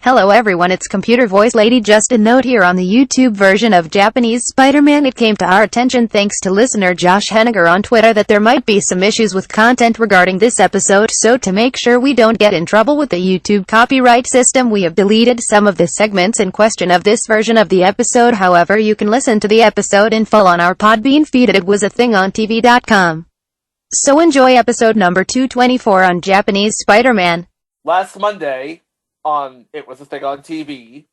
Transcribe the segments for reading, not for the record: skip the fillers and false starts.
Hello everyone, it's Computer Voice Lady. Just a note here on the YouTube version of Japanese Spider-Man. It came to our attention thanks to listener Josh Henniger on Twitter that there might be some issues with content regarding this episode, so to make sure we don't get in trouble with the YouTube copyright system, we have deleted some of the segments in question of this version of the episode. However, you can listen to the episode in full on our Podbean feed at itwasathingontv.com. So enjoy episode number 224 on Japanese Spider-Man. Last Monday on It Was a Thing on TV.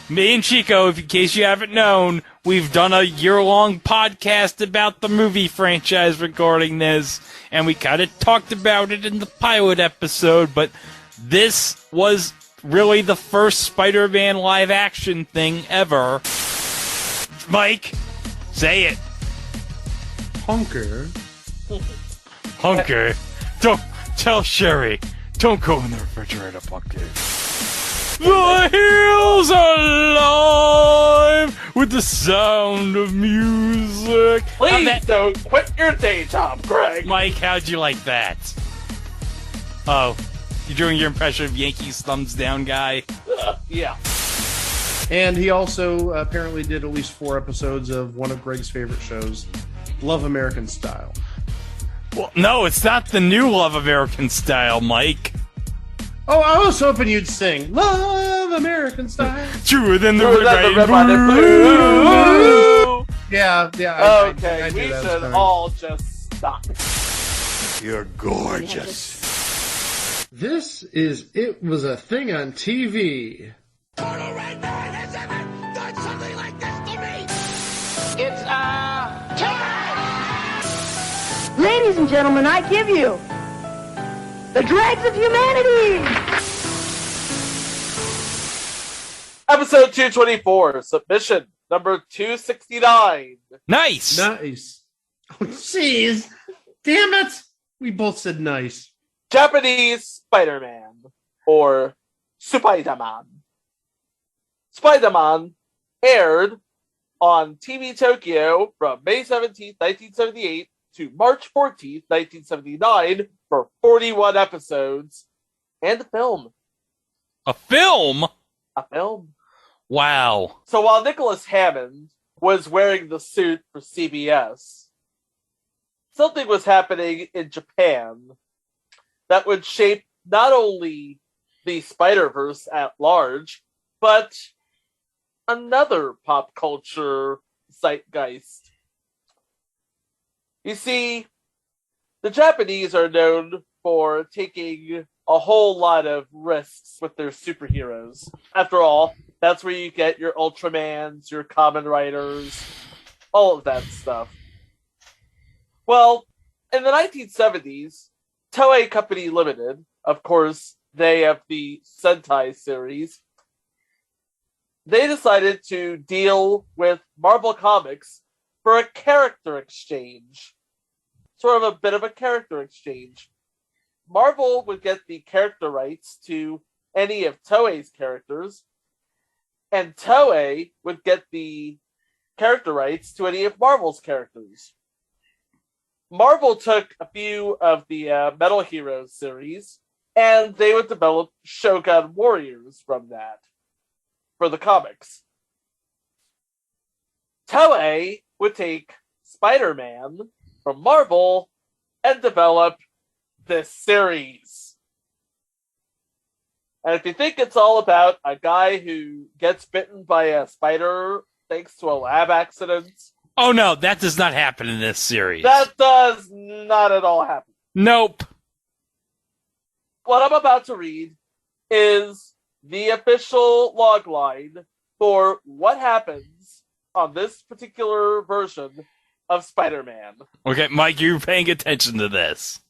Me and Chico, in case you haven't known, we've done a year-long podcast about the movie franchise regarding this, and we kind of talked about it in the pilot episode, but this was really the first Spider-Man live-action thing ever. Mike, say it. Hunker. Hunker. Don't tell Sherry. Don't go in the refrigerator, Hunker. The hills are alive with the sound of music. Please don't quit your day job, Greg. Mike, how'd you like that? Oh, you're doing your impression of Yankees thumbs down guy? Yeah. And he also apparently did at least 4 episodes of one of Greg's favorite shows, Love American Style. Well, no, it's not the new Love American Style, Mike. Oh, I was hoping you'd sing Love American Style. Truer than the Red, blue. Yeah. Okay, I we knew that was should coming. all just stop. You're gorgeous. This is It Was a Thing on TV. Total Red Man has ever done something like this to me! It's, Ladies and gentlemen, I give you the dregs of humanity! Episode 224, submission number 269. Nice. Nice. Oh, jeez. Damn it. We both said nice. Japanese Spider-Man, or Spider-Man. Spider-Man aired on TV Tokyo from May 17th, 1978 to March 14th, 1979 for 41 episodes and a film. A film? A film. Wow. So while Nicholas Hammond was wearing the suit for CBS, something was happening in Japan that would shape not only the Spider-Verse at large, but another pop culture zeitgeist. You see, the Japanese are known for taking a whole lot of risks with their superheroes. After all, that's where you get your Ultramans, your Kamen Riders, all of that stuff. Well, in the 1970s, Toei Company Limited, of course, they have the Sentai series, they decided to deal with Marvel Comics for a character exchange. Sort of a bit of a character exchange. Marvel would get the character rights to any of Toei's characters, and Toei would get the character rights to any of Marvel's characters. Marvel took a few of the Metal Heroes series, and they would develop Shogun Warriors from that for the comics. Toei would take Spider-Man from Marvel and develop this series. And if you think it's all about a guy who gets bitten by a spider thanks to a lab accident, Oh no, that does not happen in this series. that does not at all happen. Nope. What I'm about to read is the official logline for what happens on this particular version of Spider-Man. Okay, Mike, you're paying attention to this.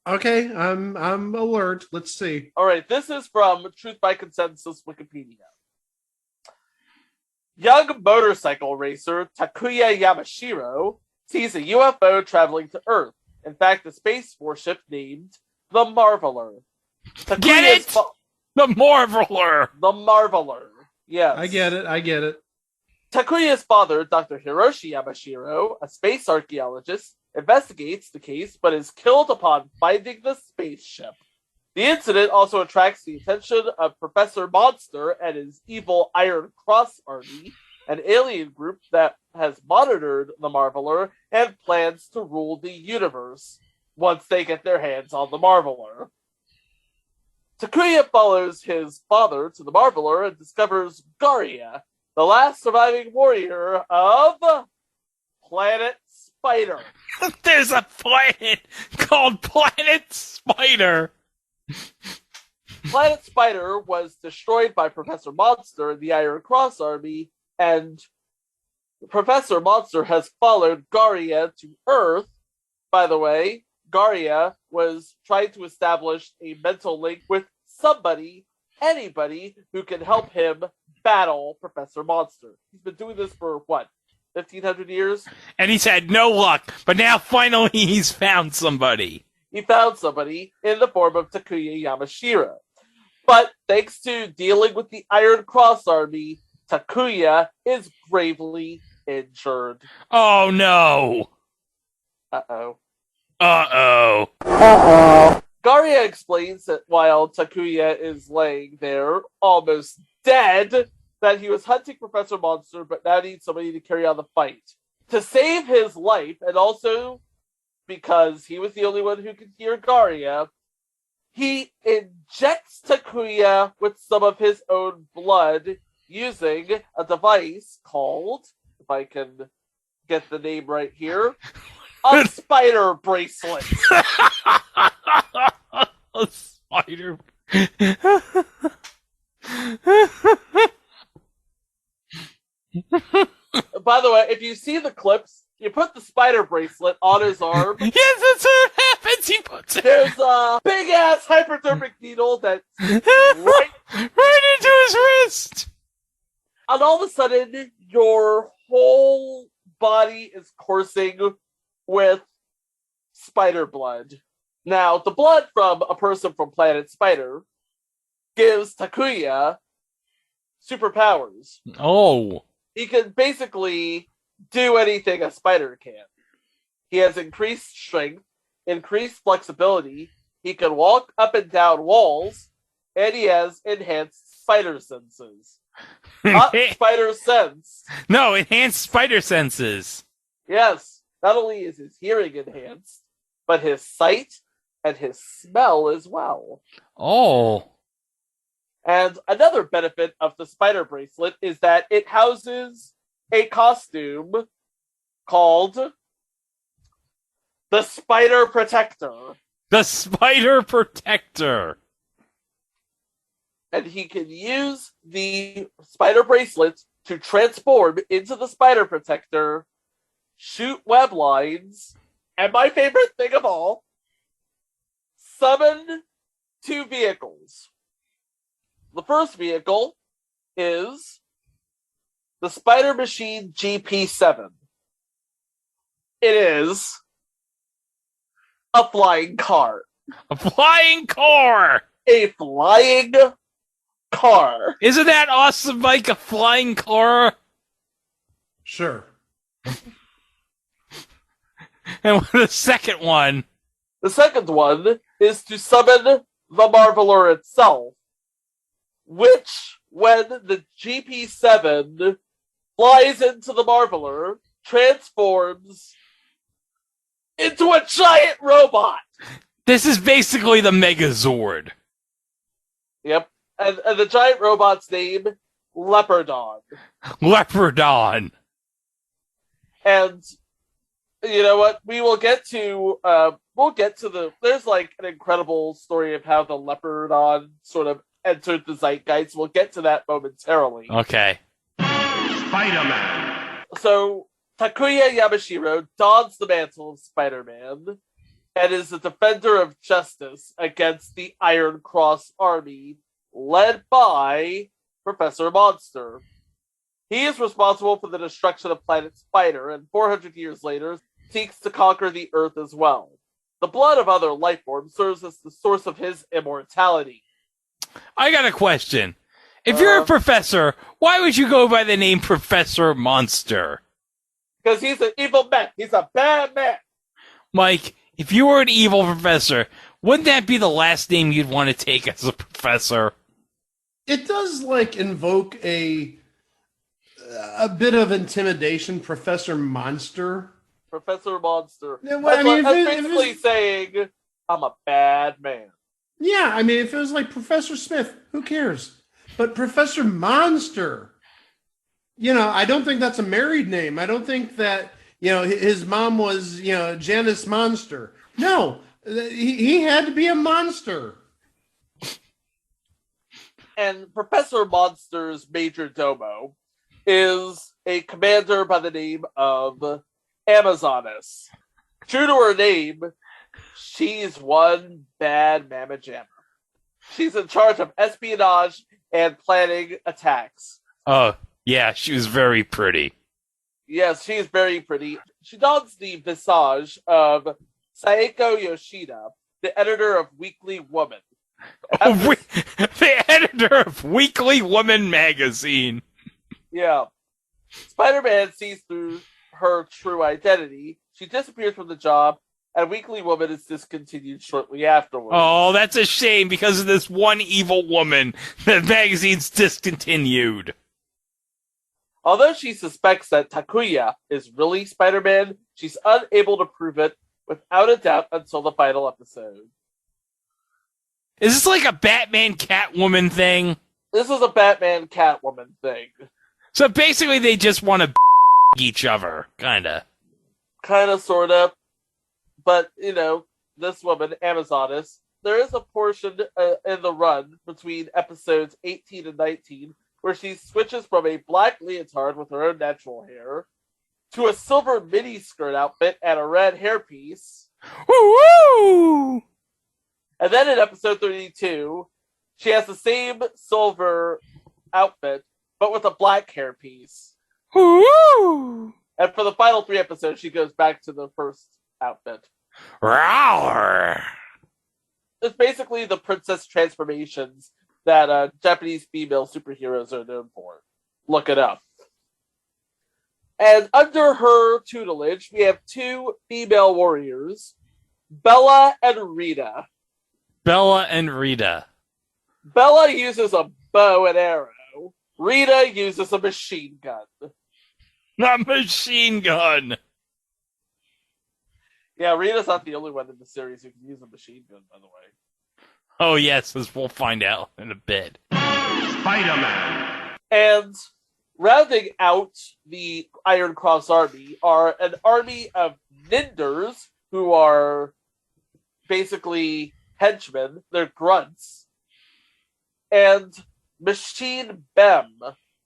Okay, I'm alert. Let's see. All right, this is from Truth by Consensus Wikipedia. Young motorcycle racer Takuya Yamashiro sees a UFO traveling to Earth. In fact, a space warship named the Marveler. Get it? The Marveler. The Marveler. Yes. I get it. Takuya's father, Dr. Hiroshi Yamashiro, a space archaeologist, investigates the case but is killed upon finding the spaceship. The incident also attracts the attention of Professor Monster and his evil Iron Cross Army, an alien group that has monitored the Marveler and plans to rule the universe once they get their hands on the Marveler. Takuya follows his father to the Marveler and discovers Garia, the last surviving warrior of Planet Spider. There's a planet called Planet Spider. Planet Spider was destroyed by Professor Monster and the Iron Cross Army, and Professor Monster has followed Garia to Earth. By the way, Garia was trying to establish a mental link with somebody, anybody, who can help him battle Professor Monster. He's been doing this for, 1,500 years? And he's had no luck, but now finally he's found somebody. He found somebody in the form of Takuya Yamashiro. But thanks to dealing with the Iron Cross Army, Takuya is gravely injured. Oh no! Uh-oh. Garia explains that while Takuya is laying there, almost dead, that he was hunting Professor Monster, but now needs somebody to carry on the fight. To save his life, and also because he was the only one who could hear Garia, he injects Takuya with some of his own blood using a device called, if I can get the name right here, a spider bracelet. A spider. By the way, if you see the clips, you put the spider bracelet on his arm. Yes, that's what happens. He puts it There's a big ass hypodermic needle that's right into his wrist. and all of a sudden, your whole body is coursing with spider blood. Now, the blood from a person from Planet Spider gives Takuya superpowers. Oh. He can basically do anything a spider can. He has increased strength, increased flexibility, he can walk up and down walls, and he has enhanced spider senses. Not spider sense. No, enhanced spider senses. Yes, not only is his hearing enhanced, but his sight and his smell as well. Oh. And another benefit of the spider bracelet is that it houses a costume called the Spider Protector. The Spider Protector. And he can use the spider bracelet to transform into the Spider Protector, shoot web lines, and my favorite thing of all, summon 2 vehicles. The first vehicle is the Spider Machine GP7. It is a flying car. A flying car. A flying car. Isn't that awesome, Mike? A flying car? Sure. And the second one? The second one is to summon the Marveler itself, which, when the GP7 flies into the Marveler, transforms into a giant robot. This is basically the Megazord. Yep. And the giant robot's name, Leopardon. Leopardon. And you know what? We'll get to there's like an incredible story of how the Leopardon sort of entered the zeitgeist. We'll get to that momentarily. Okay. Spider-Man. So Takuya Yamashiro dons the mantle of Spider-Man and is the defender of justice against the Iron Cross Army, led by Professor Monster. He is responsible for the destruction of Planet Spider, and 400 years later, seeks to conquer the Earth as well. The blood of other life forms serves as the source of his immortality. I got a question. If you're a professor, why would you go by the name Professor Monster? Because he's an evil man. He's a bad man. Mike, if you were an evil professor, Wouldn't that be the last name you'd want to take as a professor? It does invoke a bit of intimidation, Professor Monster. Professor Monster. Yeah, well, I mean, That's basically saying, I'm a bad man. Yeah, I mean, if it was like Professor Smith, who cares? But Professor Monster, I don't think that's a married name. I don't think that, his mom was, Janice Monster. No, he had to be a monster. And Professor Monster's major domo is a commander by the name of Amazonas. True to her name, she's one bad mamma jamma. She's in charge of espionage and planning attacks. Oh, yeah, she was very pretty. Yes, she's very pretty. She dons the visage of Saeko Yoshida, the editor of Weekly Woman. The editor of Weekly Woman magazine. Yeah. Spider-Man sees through her true identity. She disappears from the job, and Weekly Woman is discontinued shortly afterwards. Oh, that's a shame because of this one evil woman. The magazine's discontinued. Although she suspects that Takuya is really Spider-Man, she's unable to prove it without a doubt until the final episode. Is this like a Batman Catwoman thing? This is a Batman Catwoman thing. So basically they just want to each other, kinda. Kinda, sorta. But, this woman, Amazonas, there is a portion in the run between episodes 18 and 19 where she switches from a black leotard with her own natural hair to a silver miniskirt outfit and a red hairpiece. Woo-woo! And then in episode 32, she has the same silver outfit, but with a black hairpiece. Woo-woo! And for the final 3 episodes, she goes back to the first outfit. Rawr! It's basically the princess transformations that Japanese female superheroes are known for. Look it up. And under her tutelage, we have 2 female warriors, Bella and Rita. Bella and Rita. Bella uses a bow and arrow. Rita uses a machine gun. Not machine gun. Yeah, Rita's not the only one in the series who can use a machine gun, by the way. Oh, yes, as we'll find out in a bit. Spider-Man. And rounding out the Iron Cross army are an army of Ninders, who are basically henchmen. They're grunts. And Machine Bem,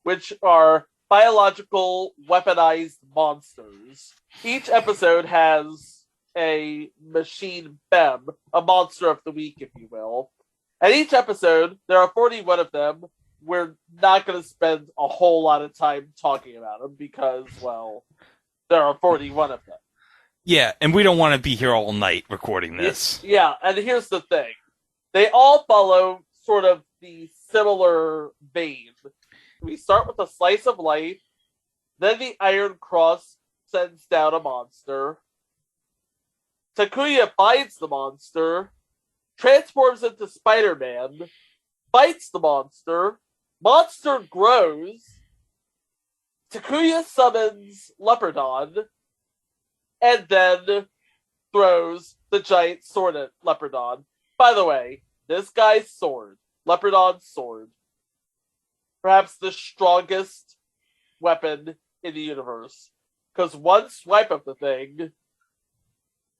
which are biological weaponized monsters. Each episode has a Machine Bem, a monster of the week, if you will. And each episode, there are 41 of them. We're not going to spend a whole lot of time talking about them because, well, there are 41 of them. Yeah, and we don't want to be here all night recording this. Yeah, and here's the thing. They all follow sort of the similar vein. We start with a slice of life, then the Iron Cross sends down a monster. Takuya finds the monster, transforms into Spider-Man, fights the monster, monster grows, Takuya summons Leopardon, and then throws the giant sword at Leopardon. By the way, this guy's sword, Leopardon's sword, perhaps the strongest weapon in the universe. Because one swipe of the thing,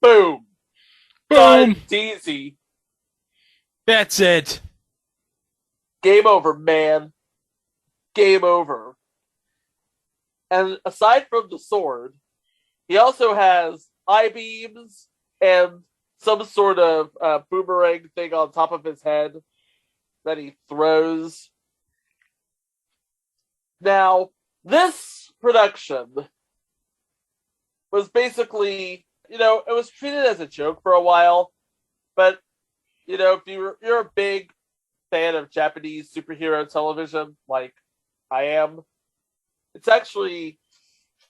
boom! Boom! Easy. That's it. Game over, man. Game over. And aside from the sword, he also has eye beams and some sort of boomerang thing on top of his head that he throws. Now, this production was basically, it was treated as a joke for a while, but, if you're a big fan of Japanese superhero television, like I am, it's actually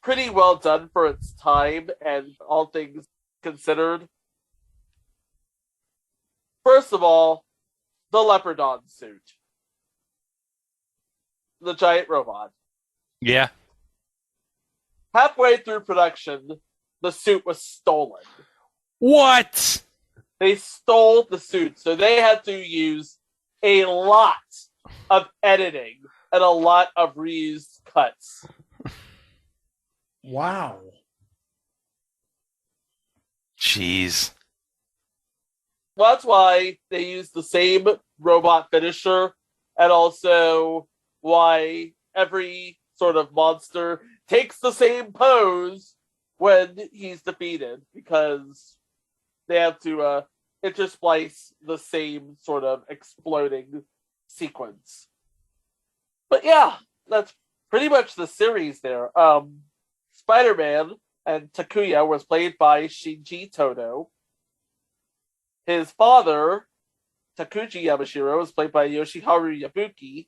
pretty well done for its time and all things considered. First of all, the Leopardon suit. The giant robot. Yeah. Halfway through production, the suit was stolen. What? They stole the suit, so they had to use a lot of editing and a lot of reused cuts. Wow. Jeez. Well, that's why they used the same robot finisher, and also why every sort of monster takes the same pose when he's defeated, because they have to intersplice the same sort of exploding sequence. But yeah, that's pretty much the series there. Spider-Man and Takuya was played by Shinji Todo. His father, Takuji Yamashiro, was played by Yoshiharu Yabuki.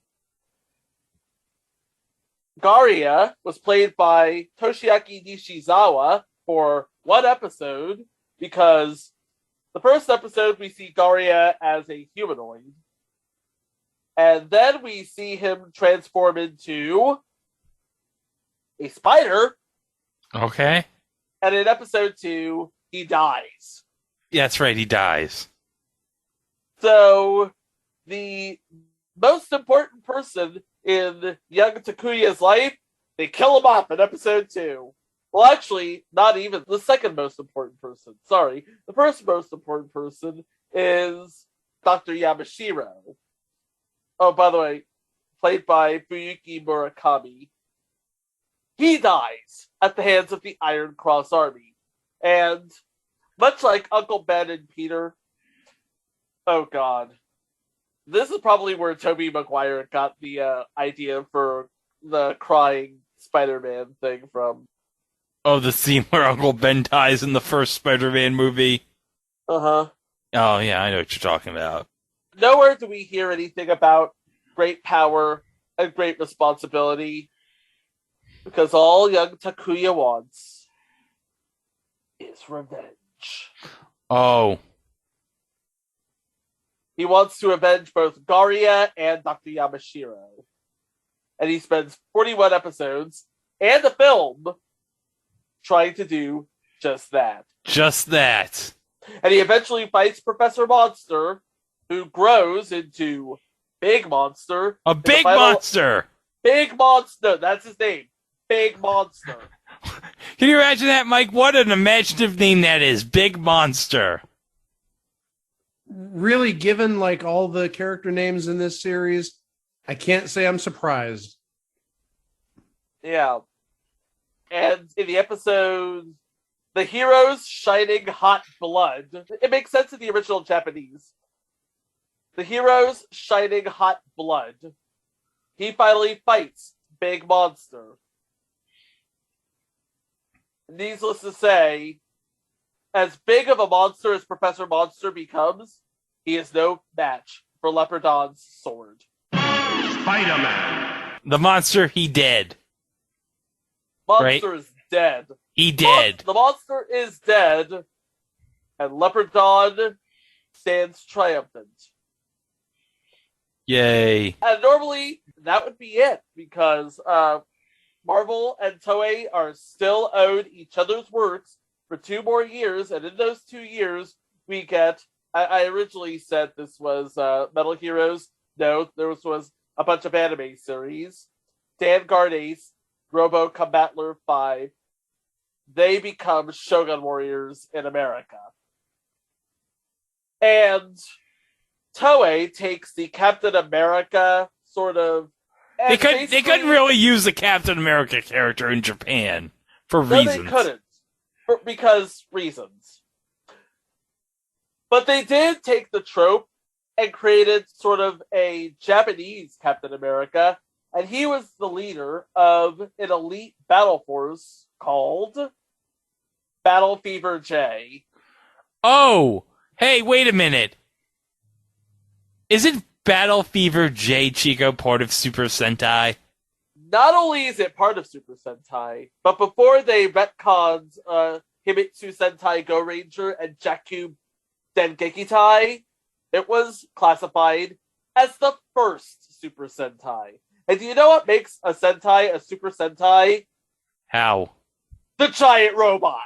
Garia was played by Toshiaki Nishizawa for one episode, because the first episode we see Garia as a humanoid. And then we see him transform into a spider. Okay. And in episode 2, he dies. Yeah, that's right. He dies. So, the most important person in young Takuya's life, they kill him off in episode 2. Well, actually, not even the second most important person. Sorry. The first most important person is Dr. Yamashiro. Oh, by the way, played by Fuyuki Murakami. He dies at the hands of the Iron Cross Army. And much like Uncle Ben and Peter, oh god. This is probably where Tobey Maguire got the idea for the crying Spider-Man thing from. Oh, the scene where Uncle Ben dies in the first Spider-Man movie. Uh-huh. Oh, yeah, I know what you're talking about. Nowhere do we hear anything about great power and great responsibility, because all young Takuya wants is revenge. Oh. He wants to avenge both Garia and Dr. Yamashiro. And he spends 41 episodes and a film trying to do just that. Just that. And he eventually fights Professor Monster, who grows into Big Monster. A big monster! Big Monster, that's his name. Big Monster. Can you imagine that, Mike? What an imaginative name that is. Big Monster. Really, given like all the character names in this series, I can't say I'm surprised. Yeah. And in the episode, The Heroes Shining Hot Blood, it makes sense in the original Japanese. The Heroes Shining Hot Blood. He finally fights Big Monster. Needless to say, as big of a monster as Professor Monster becomes, he is no match for Leopardon's sword. Spider-Man. The monster, he dead. Monster is dead. He dead. The monster is dead, and Leopardon stands triumphant. Yay. And normally, that would be it, because Marvel and Toei are still owed each other's works for 2 more years, and in those 2 years, we get... I originally said this was Metal Heroes. No, there was a bunch of anime series. Dan Gardace, Robo Combatler 5. They become Shogun Warriors in America. And Toei takes the Captain America sort of... They couldn't really use the Captain America character in Japan for reasons. No, they couldn't. Because reasons. But they did take the trope and created sort of a Japanese Captain America, and he was the leader of an elite battle force called Battle Fever J. Oh! Hey, wait a minute. Isn't Battle Fever J, Chico, part of Super Sentai? Not only is it part of Super Sentai, but before they retconned Himitsu Sentai Go Ranger and Jakku Dengekitai, it was classified as the first Super Sentai. And do you know what makes a Sentai a Super Sentai? How? The giant robot.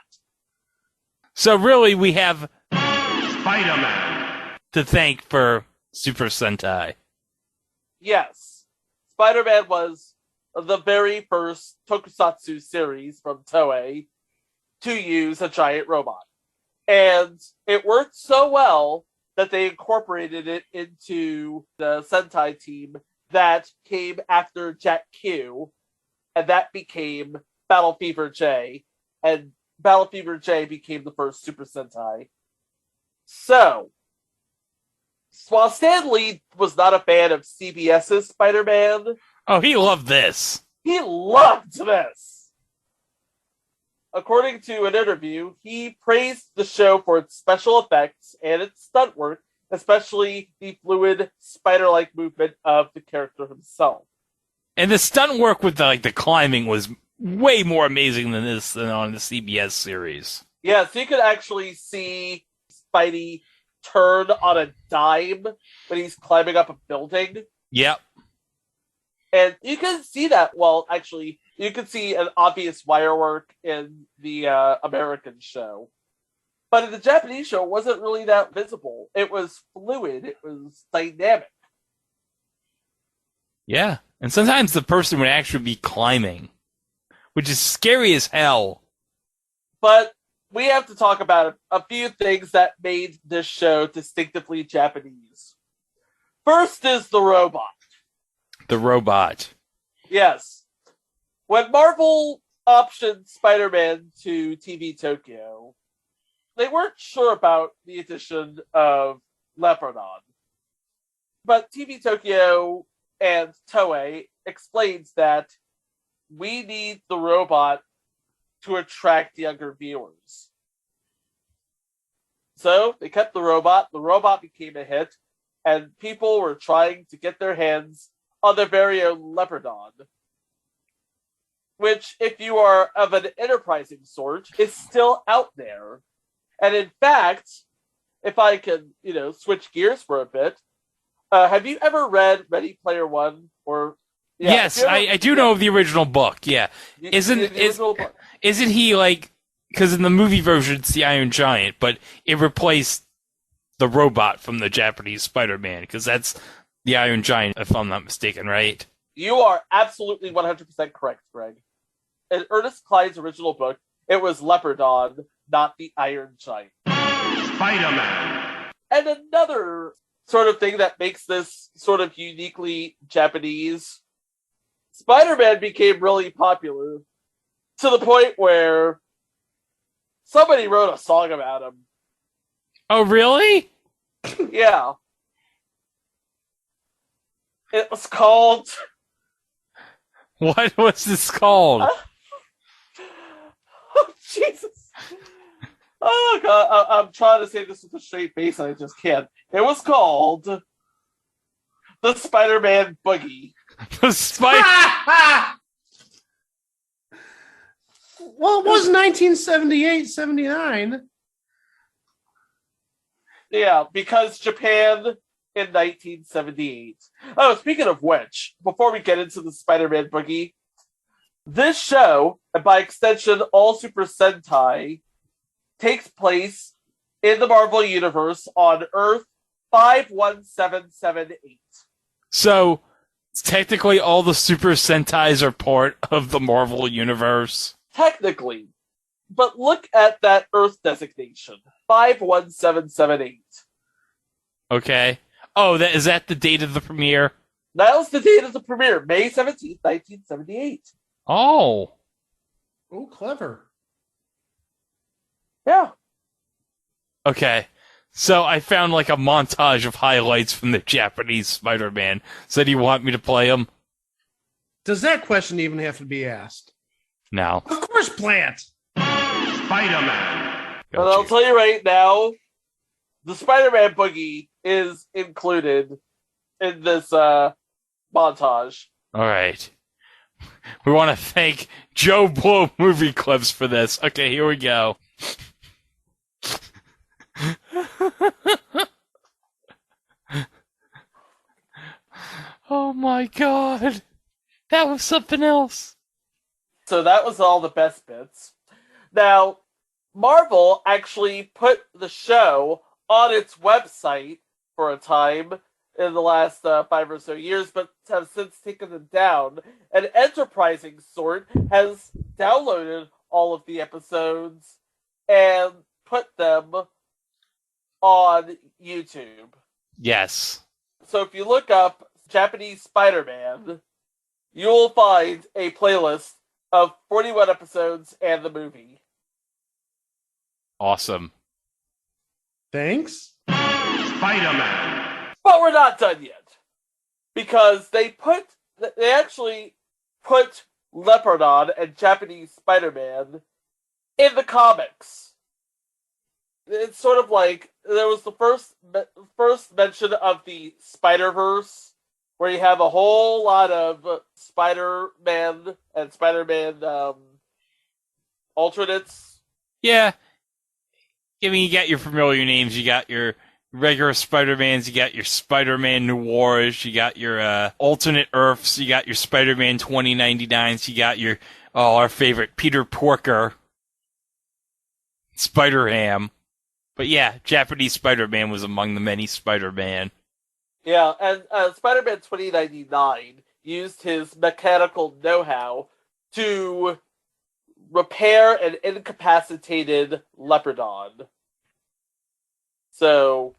So really, we have Spider-Man to thank for Super Sentai. Yes. Spider-Man was the very first tokusatsu series from Toei to use a giant robot. And it worked so well that they incorporated it into the Sentai team that came after Jack Q, and that became Battle Fever J, and Battle Fever J became the first Super Sentai. So, while Stan Lee was not a fan of CBS's Spider-Man, Oh, he loved this. he loved this. According to an interview, he praised the show for its special effects and its stunt work, especially the fluid, spider-like movement of the character himself. And the stunt work with the climbing was way more amazing than on the CBS series. Yeah, so you could actually see Spidey turn on a dime when he's climbing up a building. Yep. And you can see that, well, actually, you can see an obvious wire work in the American show. But in the Japanese show, it wasn't really that visible. It was fluid. It was dynamic. Yeah. And sometimes the person would actually be climbing, which is scary as hell. But we have to talk about a few things that made this show distinctively Japanese. First is the robot. The robot. Yes. When Marvel optioned Spider-Man to TV Tokyo, they weren't sure about the addition of Leopardon. But TV Tokyo and Toei explains that we need the robot to attract younger viewers. So they kept the robot became a hit, and people were trying to get their hands on their very own Leopardon. Which, if you are of an enterprising sort, is still out there. And in fact, if I can, switch gears for a bit, have you ever read Ready Player One? Or yes, I do know of the original book. Yeah, isn't he because in the movie version it's the Iron Giant, but it replaced the robot from the Japanese Spider-Man because that's the Iron Giant, if I'm not mistaken, right? You are absolutely 100% correct, Greg. In Ernest Cline's original book, it was Leopardon, not the Iron Giant. Spider-Man. And another sort of thing that makes this sort of uniquely Japanese, Spider-Man became really popular to the point where somebody wrote a song about him. Oh, really? Yeah. It was called... What was this called? Oh, Jesus. Oh, God. I'm trying to say this with a straight face, and I just can't. It was called The Spider-Man Boogie. The Spider... Well, it was 1978, 79. Yeah, because Japan in 1978. Oh, speaking of which, before we get into the Spider-Man Boogie, this show, and by extension all Super Sentai, takes place in the Marvel Universe on Earth 51778. So, technically all the Super Sentais are part of the Marvel Universe? Technically. But look at that Earth designation. 51778. Okay. Oh, is that the date of the premiere? That was the date of the premiere, May 17th, 1978. Oh. Oh, clever. Yeah. Okay. So I found a montage of highlights from the Japanese Spider-Man. So do you want me to play them? Does that question even have to be asked? No. Of course, Plant. Spider-Man. But I'll tell you right now, the Spider-Man Boogie is included in this montage. All right. We want to thank Joe Blow Movie Clips for this. Okay, here we go. Oh my god. That was something else. So that was all the best bits. Now, Marvel actually put the show on its website for a time in the last 5 or so years, but have since taken them down. An enterprising sort has downloaded all of the episodes and put them on YouTube. Yes. So if you look up Japanese Spider-Man, you'll find a playlist of 41 episodes and the movie. Awesome. Thanks. Spider-Man. But we're not done yet. Because they actually put Leopardon and Japanese Spider-Man in the comics. It's sort of like, there was the first mention of the Spider-Verse, where you have a whole lot of Spider-Man and Spider-Man alternates. Yeah. I mean, you got your familiar names, you got your regular Spider-Mans, you got your Spider-Man Noirs, you got your alternate Earths, you got your Spider-Man 2099s, you got your, our favorite, Peter Porker, Spider-Ham. But yeah, Japanese Spider-Man was among the many Spider-Man. Yeah, and Spider-Man 2099 used his mechanical know-how to repair an incapacitated Leopardon. So,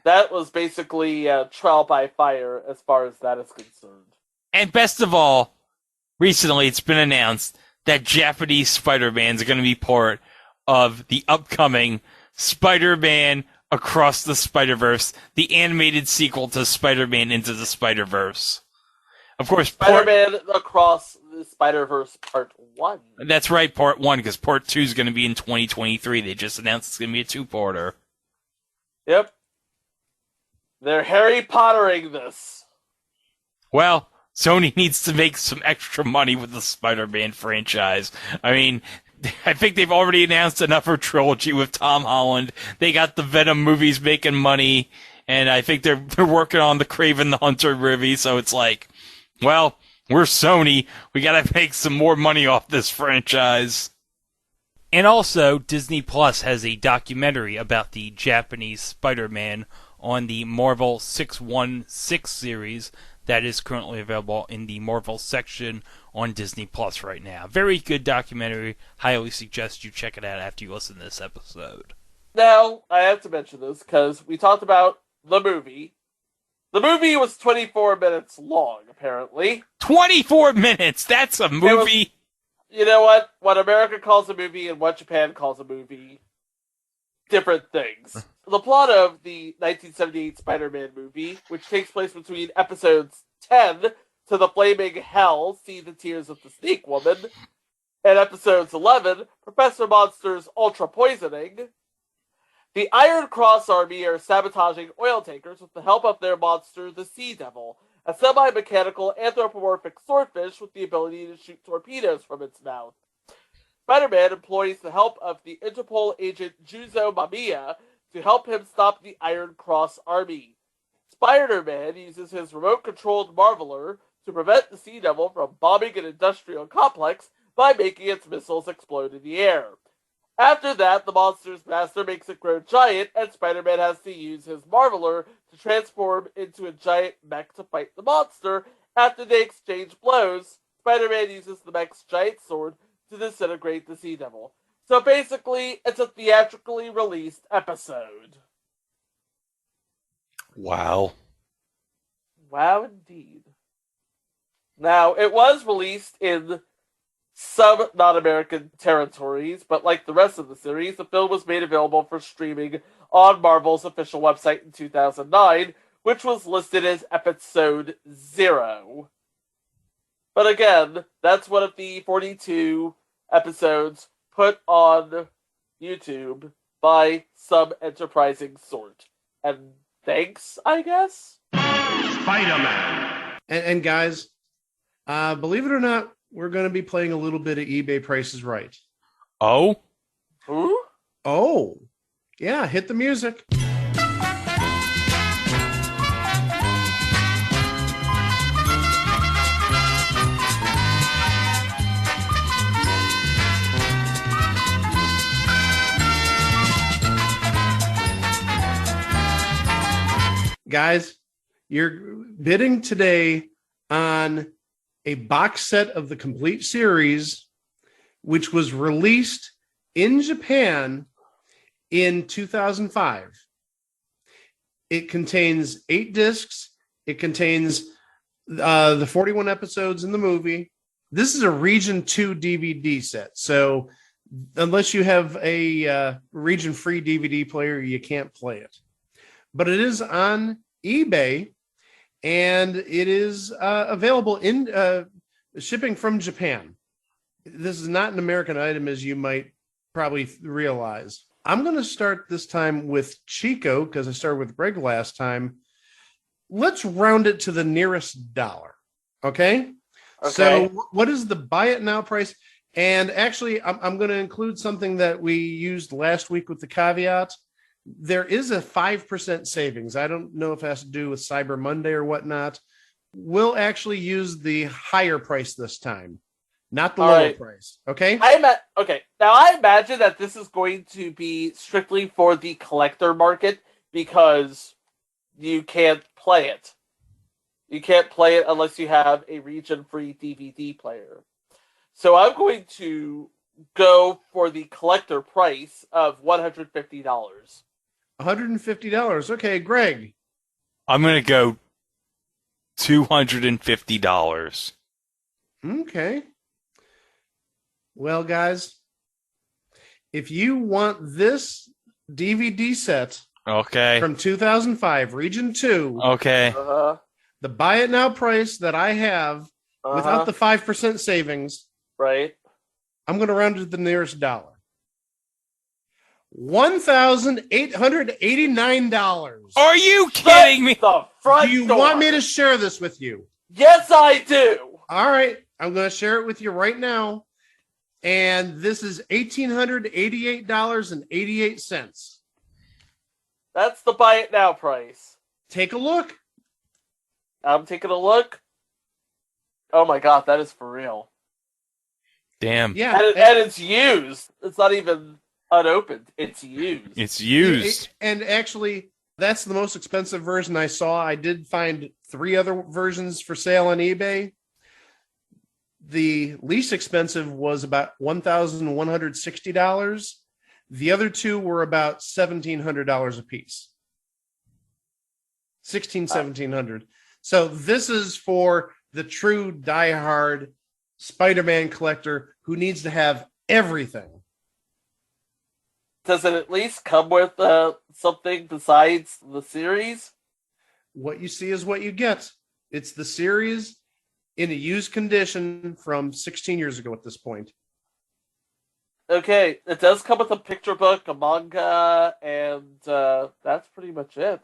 that was basically trial by fire as far as that is concerned. And best of all, recently it's been announced that Japanese Spider-Man is going to be part of the upcoming Spider-Man Across the Spider-Verse, the animated sequel to Spider-Man Into the Spider-Verse. Of course, Spider-Man Across the Spider-Verse Part 1. That's right, Part 1, because Part 2 is going to be in 2023. They just announced it's going to be a two-parter. Yep. They're Harry Pottering this. Well, Sony needs to make some extra money with the Spider-Man franchise. I mean, I think they've already announced another trilogy with Tom Holland. They got the Venom movies making money, and I think they're working on the Kraven the Hunter movie, so it's like, well, we're Sony. We gotta make some more money off this franchise. And also, Disney Plus has a documentary about the Japanese Spider-Man on the Marvel 616 series that is currently available in the Marvel section on Disney Plus right now. Very good documentary. Highly suggest you check it out after you listen to this episode. Now, I have to mention this because we talked about the movie. The movie was 24 minutes long, apparently. 24 minutes! That's a movie! You know what? What America calls a movie and what Japan calls a movie, different things. The plot of the 1978 Spider-Man movie, which takes place between episodes 10, To the Flaming Hell, See the Tears of the Snake Woman, and episodes 11, Professor Monster's Ultra Poisoning. The Iron Cross Army are sabotaging oil tankers with the help of their monster, the Sea Devil, a semi-mechanical anthropomorphic swordfish with the ability to shoot torpedoes from its mouth. Spider-Man employs the help of the Interpol agent Juzo Mamiya to help him stop the Iron Cross Army. Spider-Man uses his remote-controlled Marveler to prevent the Sea Devil from bombing an industrial complex by making its missiles explode in the air. After that, the monster's master makes it grow giant, and Spider-Man has to use his Marveler to transform into a giant mech to fight the monster. After they exchange blows, Spider-Man uses the mech's giant sword to disintegrate the Sea Devil. So basically, it's a theatrically released episode. Wow. Wow, indeed. Now, it was released in some non-American territories, but like the rest of the series, the film was made available for streaming on Marvel's official website in 2009, which was listed as Episode 0. But again, that's one of the 42 episodes put on YouTube by some enterprising sort. And thanks, I guess? Spider-Man. And guys, believe it or not, we're going to be playing a little bit of eBay Price is Right. Oh? Who? Oh, yeah, hit the music. guys, you're bidding today on a box set of the complete series, which was released in Japan in 2005. It contains 8 discs. It contains the 41 episodes in the movie. This is a Region 2 DVD set. So unless you have a Region free DVD player, you can't play it. But it is on eBay, and it is available in shipping from Japan. This is not an American item, as you might probably realize. I'm going to start this time with Chico, because I started with Greg last time. Let's round it to the nearest dollar. Okay? So what is the buy it now price? And actually, I'm going to include something that we used last week with the caveat. There is a 5% savings. I don't know if it has to do with Cyber Monday or whatnot. We'll actually use the higher price this time, not the lower price. Okay? Okay. Now, I imagine that this is going to be strictly for the collector market because you can't play it. You can't play it unless you have a region-free DVD player. So I'm going to go for the collector price of $150. $150. Okay, Greg. I'm going to go $250. Okay. Well, guys, if you want this DVD set from 2005, Region 2, the buy it now price that I have without the 5% savings, right? I'm going to round it to the nearest dollar. $1,889. Are you kidding me? The front Do you door. want me to share this with you? Yes, I do. All right. I'm going to share it with you right now. And this is $1,888.88. That's the buy it now price. Take a look. I'm taking a look. Oh my god, that is for real. Damn. Yeah. And it's used. It's not even unopened. It's used. It's used. And actually, that's the most expensive version I saw. I did find 3 other versions for sale on eBay. The least expensive was about $1,160. The other 2 were about $1,700 a piece. $1,700. So this is for the true diehard Spider-Man collector who needs to have everything. Does it at least come with something besides the series? What you see is what you get. It's the series in a used condition from 16 years ago at this point. Okay, it does come with a picture book, a manga, and that's pretty much it.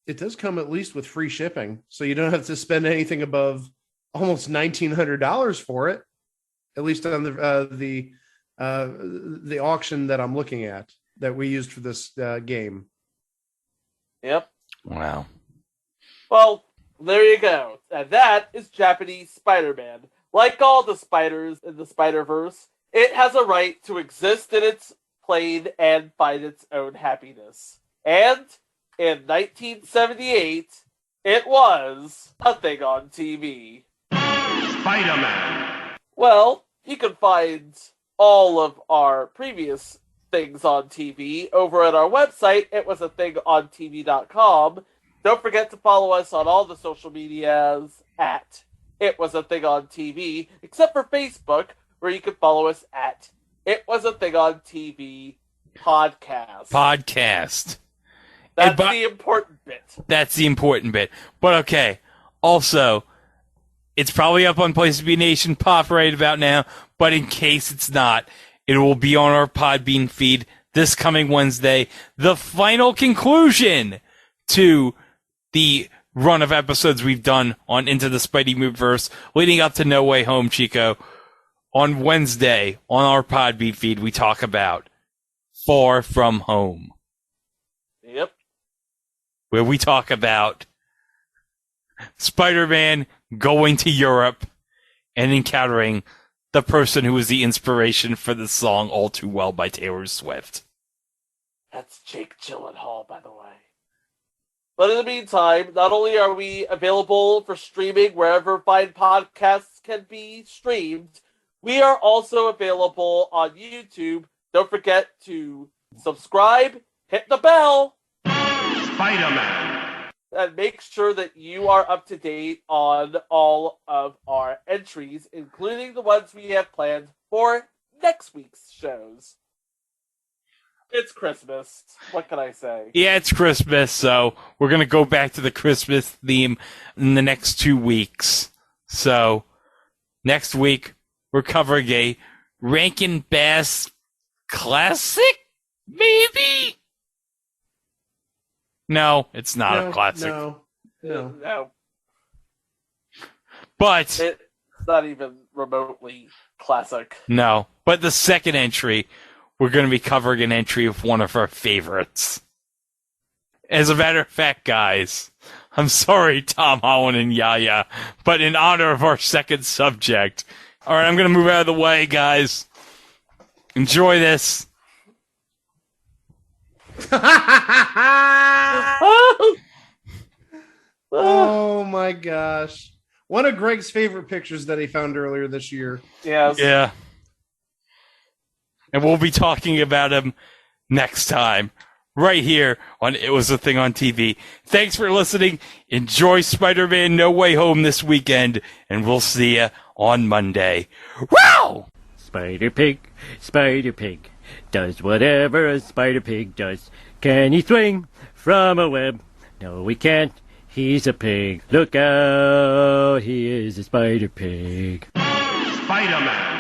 It does come at least with free shipping, so you don't have to spend anything above almost $1,900 for it, at least on the auction that I'm looking at that we used for this game. Yep. Wow. Well, there you go. And that is Japanese Spider-Man. Like all the spiders in the Spider-Verse, it has a right to exist in its plane and find its own happiness. And in 1978, it was a thing on TV. Spider-Man. Well, you can find all of our previous things on TV over at our website, itwasathingontv.com. Don't forget to follow us on all the social medias at It Was a Thing on TV, except for Facebook, where you can follow us at It Was a Thing on TV podcast. That's the important bit. That's the important bit. But okay, also, it's probably up on Place to Be Nation Pop right about now, but in case it's not, it will be on our Podbean feed this coming Wednesday. The final conclusion to the run of episodes we've done on Into the Spidey Movieverse leading up to No Way Home, Chico. On Wednesday, on our Podbean feed, we talk about Far From Home. Yep. Where we talk about Spider-Man going to Europe and encountering the person who was the inspiration for the song All Too Well by Taylor Swift. That's Jake Gyllenhaal, by the way. But in the meantime, not only are we available for streaming wherever fine podcasts can be streamed, we are also available on YouTube. Don't forget to subscribe, hit the bell, Spider-Man. and make sure that you are up to date on all of our entries, including the ones we have planned for next week's shows. It's Christmas. What can I say? Yeah, it's Christmas, so we're going to go back to the Christmas theme in the next 2 weeks. So, next week, we're covering a Rankin Bass classic? Maybe? No, it's not a classic. No. But, It's not even remotely classic. no. But the second entry, we're going to be covering an entry of one of our favorites. As a matter of fact, guys, I'm sorry, Tom Holland and Yaya, but in honor of our second subject, all right, I'm going to move out of the way, guys. Enjoy this. Oh my gosh. One of Greg's favorite pictures that he found earlier this year. Yes. Yeah. And we'll be talking about him next time, right here on It Was a Thing on TV. Thanks for listening. Enjoy Spider-Man No Way Home this weekend, and we'll see you on Monday. Wow! Spider-Pig, Spider-Pig, does whatever a Spider-Pig does. Can he swing from a web? No, he can't. He's a pig. Look out, he is a Spider-Pig. Spider-Man.